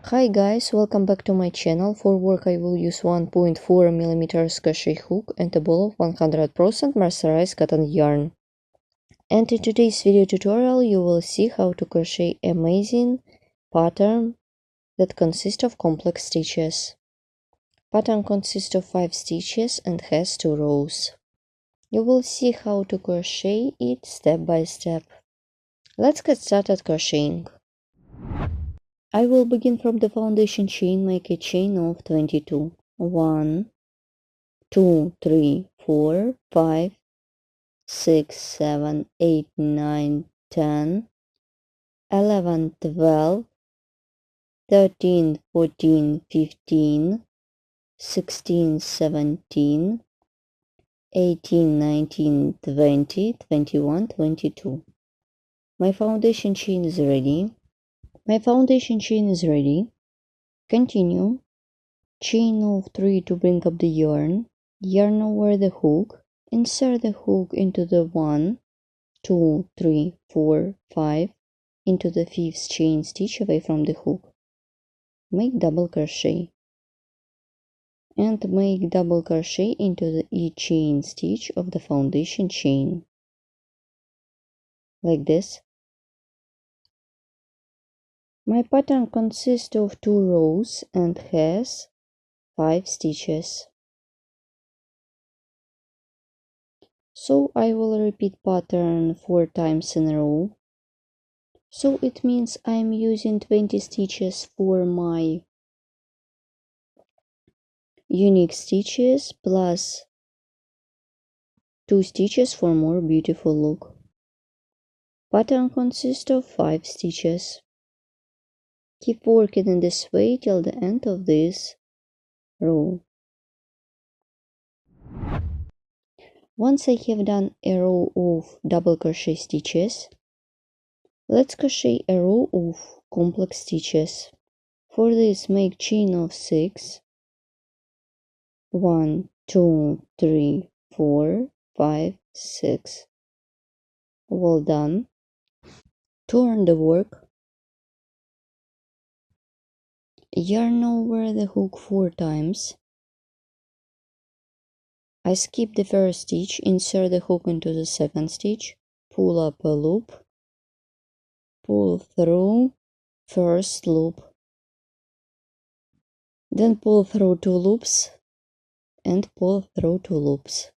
Hi guys, welcome back to my channel. For work I will use 1.4mm crochet hook and a ball of 100% mercerized cotton yarn. And in today's video tutorial you will see how to crochet amazing pattern that consists of complex stitches. Pattern consists of 5 stitches and has 2 rows. You will see how to crochet it step by step. Let's get started crocheting. I will begin from the foundation chain. Make a chain of 22. 1, 2, 3, 4, 5, 6, 7, 8, 9, 10, 11, 12, 13, 14, 15, 16, 17, 18, 19, 20, 21, 22. My foundation chain is ready. Continue. Chain of 3 to bring up the yarn over the hook, insert the hook into the 1, 2, 3, 4, 5, into the 5th chain stitch away from the hook. Make double crochet and make double crochet into the each chain stitch of the foundation chain, like this. My pattern consists of 2 rows and has 5 stitches. So I will repeat pattern 4 times in a row. So it means I'm using 20 stitches for my unique stitches plus 2 stitches for more beautiful look. Pattern consists of 5 stitches. Keep working in this way till the end of this row. Once I have done a row of double crochet stitches, let's crochet a row of complex stitches. For this, make chain of 6. 1, 2, 3, 4, 5, 6. Well done. Turn the work. Yarn over the hook 4 times. I skip the first stitch, insert the hook into the second stitch, pull up a loop, pull through first loop, then pull through 2 loops and pull through 2 loops.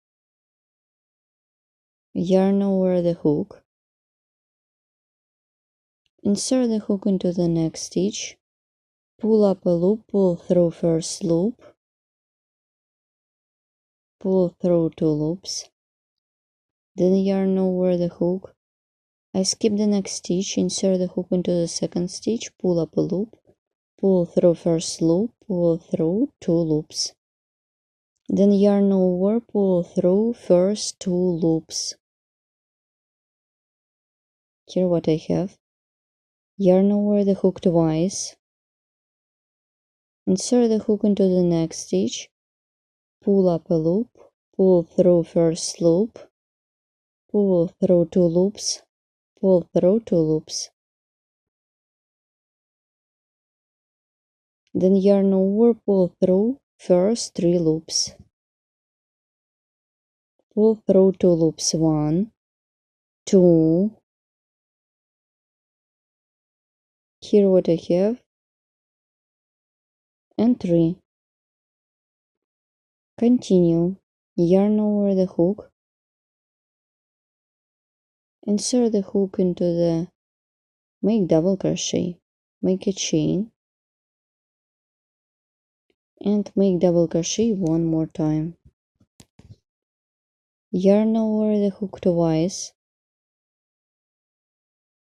Yarn over the hook, insert the hook into the next stitch, pull up a loop, pull through first loop, pull through 2 loops, then yarn over the hook. I skip the next stitch, insert the hook into the second stitch, pull up a loop, pull through first loop, pull through 2 loops, then yarn over, pull through first 2 loops. Here what I have. Yarn over the hook twice, insert the hook into the next stitch, pull up a loop, pull through first loop, pull through 2 loops, pull through 2 loops, then yarn over, pull through first 3 loops, pull through 2 loops, 1, 2, here what I have, and 3. Continue. Yarn over the hook, insert the hook into the, make double crochet, make a chain, and make double crochet one more time. Yarn over the hook twice,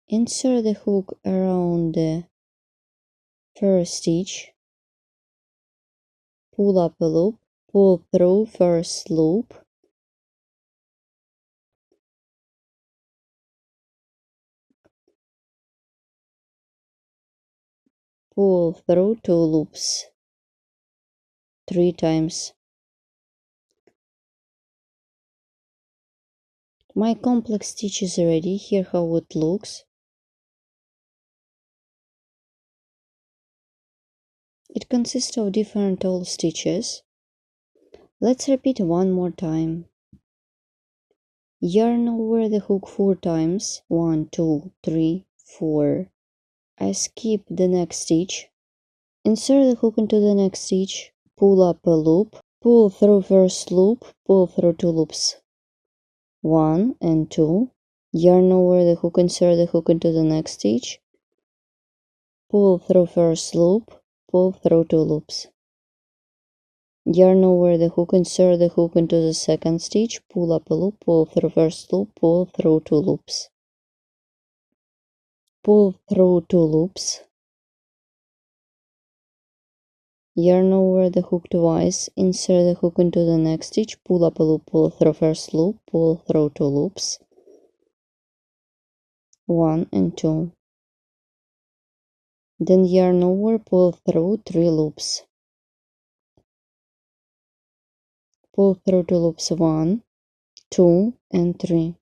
insert the hook around the first stitch, pull up a loop, pull through first loop, pull through 2 loops 3 times. My complex stitch is ready. Here how it looks. It consists of different tall stitches. Let's repeat one more time. Yarn over the hook 4 times. 1, 2, 3, 4. I skip the next stitch. Insert the hook into the next stitch. Pull up a loop. Pull through first loop. Pull through 2 loops. 1 and 2. Yarn over the hook. Insert the hook into the next stitch. Pull through first loop. Pull through 2 loops. Yarn over the hook, insert the hook into the second stitch, pull up a loop, pull through first loop, pull through 2 loops. Pull through 2 loops. Yarn over the hook twice, insert the hook into the next stitch, pull up a loop, pull through first loop, pull through 2 loops. 1 and 2. Then yarn over, pull through 3 loops. Pull through 2 loops. 1, 2 and 3.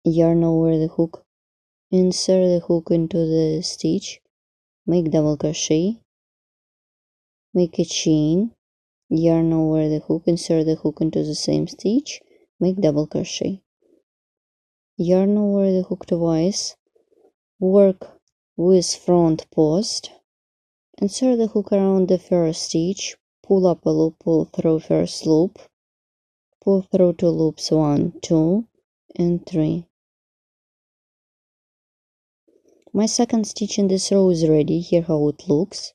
Yarn over the hook, insert the hook into the stitch, make double crochet, make a chain, yarn over the hook, insert the hook into the same stitch, make double crochet. Yarn over the hook twice, work with front post, insert the hook around the first stitch, pull up a loop, pull through first loop, pull through 2 loops. 1, 2 and 3. My second stitch in this row is ready. Here how it looks.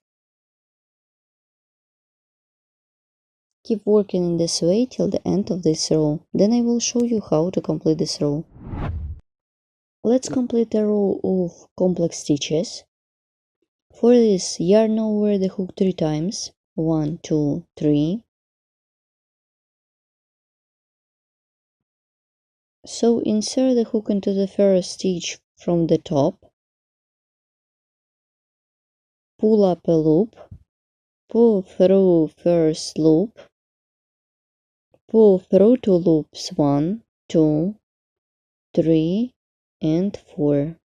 Keep working in this way till the end of this row. Then I will show you how to complete this row. Let's complete a row of complex stitches. For this, yarn over the hook 3 times. 1, 2, 3. So insert the hook into the first stitch from the top. Pull up a loop. Pull through first loop. Pull through 2 loops. 1, 2, 3 and 4.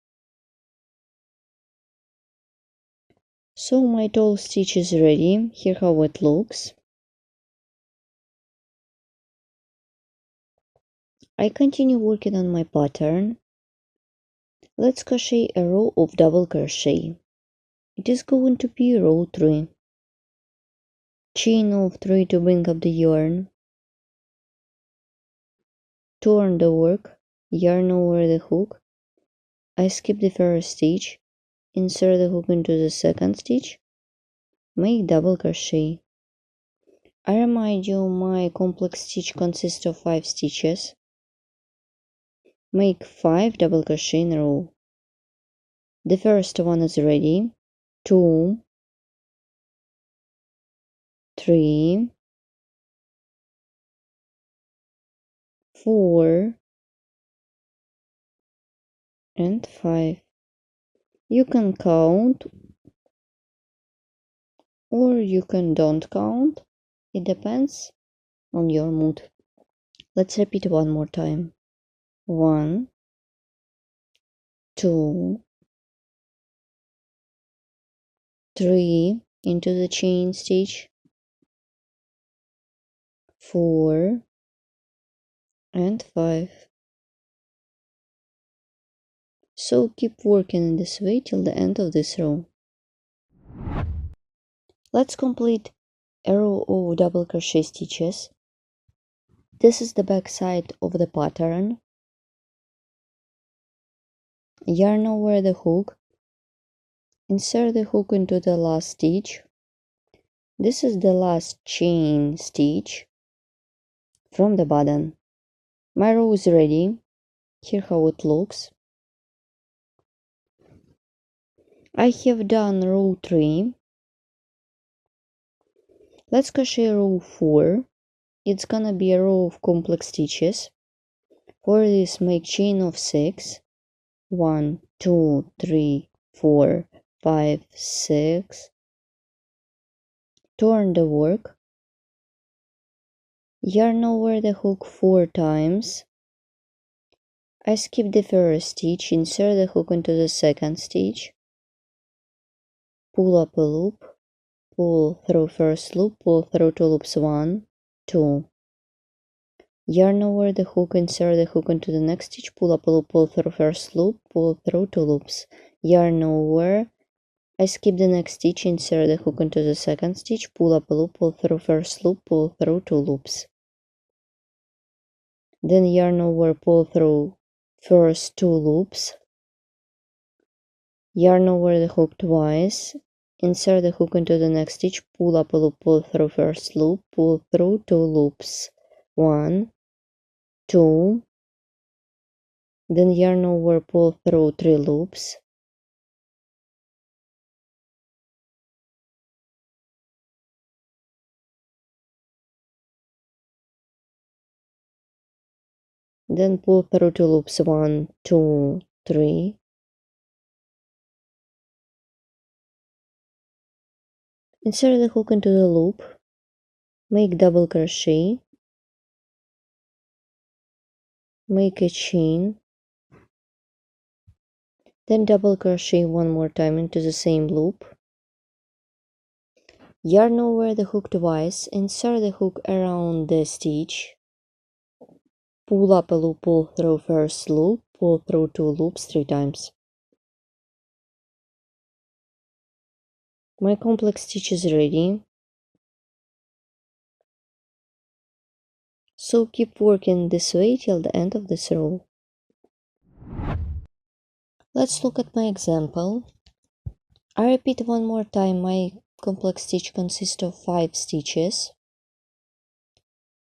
So my tall stitch is ready. Here how it looks. I continue working on my pattern. Let's crochet a row of double crochet. It is going to be row 3. Chain of 3 to bring up the yarn. Turn the work, yarn over the hook. I skip the first stitch, insert the hook into the second stitch, make double crochet. I remind you my complex stitch consists of 5 stitches. Make 5 double crochet in a row. The first one is ready. 2, 3, 4 and 5. You can count or you can don't count. It depends on your mood. Let's repeat one more time. 1, 2, 3 into the chain stitch, 4 and 5. So keep working in this way till the end of this row. Let's complete a row of double crochet stitches. This is the back side of the pattern. Yarn over the hook. Insert the hook into the last stitch. This is the last chain stitch from the bottom. My row is ready. Here how it looks. I have done row 3. Let's crochet row 4. It's gonna be a row of complex stitches. For this, make chain of 6. 1, 2, 3, 4, 5, 6. Turn the work. Yarn over the hook 4 times. I skip the first stitch, insert the hook into the second stitch. pull up a loop, pull through first loop, pull through 2 loops, 1, 2. Yarn over the hook, insert the hook into the next stitch, pull up a loop, pull through first loop, pull through 2 loops. Yarn over, I skip the next stitch, insert the hook into the second stitch, pull up a loop, pull through first loop, pull through 2 loops. Then yarn over, pull through first 2 loops. Yarn over the hook twice, insert the hook into the next stitch, pull up a loop, pull through first loop, pull through 2 loops. 1, 2. Then yarn over, pull through 3 loops. Then pull through 2 loops, 1, 2, 3. Insert the hook into the loop, make double crochet, make a chain, then double crochet one more time into the same loop. Yarn over the hook twice, insert the hook around the stitch, pull up a loop, pull through first loop, pull through 2 loops 3 times. My complex stitch is ready. So keep working this way till the end of this row. Let's look at my example. I repeat one more time, my complex stitch consists of 5 stitches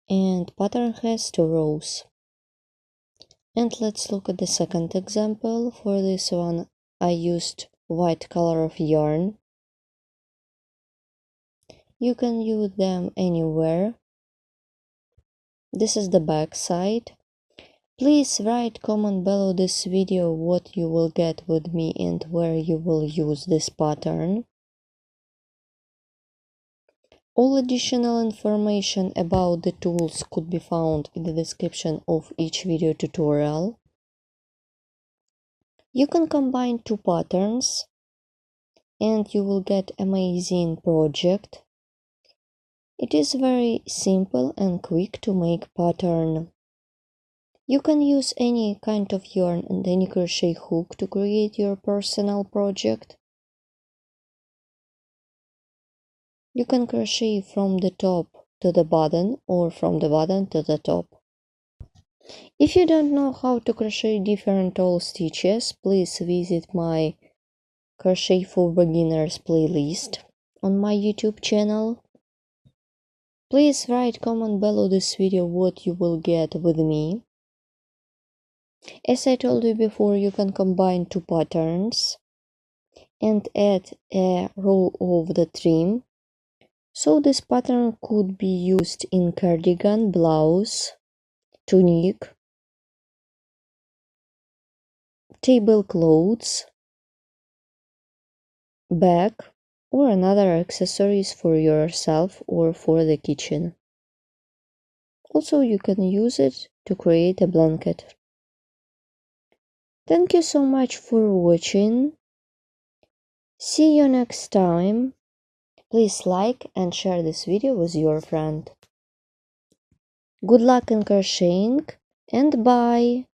and pattern has 2 rows. And let's look at the second example. For this one I used white color of yarn. You can use them anywhere. This is the back side. Please write comment below this video what you will get with me and where you will use this pattern. All additional information about the tools could be found in the description of each video tutorial. You can combine 2 patterns and you will get amazing project. It is very simple and quick to make pattern. You can use any kind of yarn and any crochet hook to create your personal project. You can crochet from the top to the bottom or from the bottom to the top. If you don't know how to crochet different tall stitches, please visit my Crochet for Beginners playlist on my YouTube channel. Please write comment below this video what you will get with me. As I told you before, you can combine 2 patterns and add a row of the trim. So this pattern could be used in cardigan, blouse, tunic, tablecloths, bag, or another accessories for yourself or for the kitchen. Also, you can use it to create a blanket. Thank you so much for watching. See you next time. Please like and share this video with your friend. Good luck in crocheting and bye!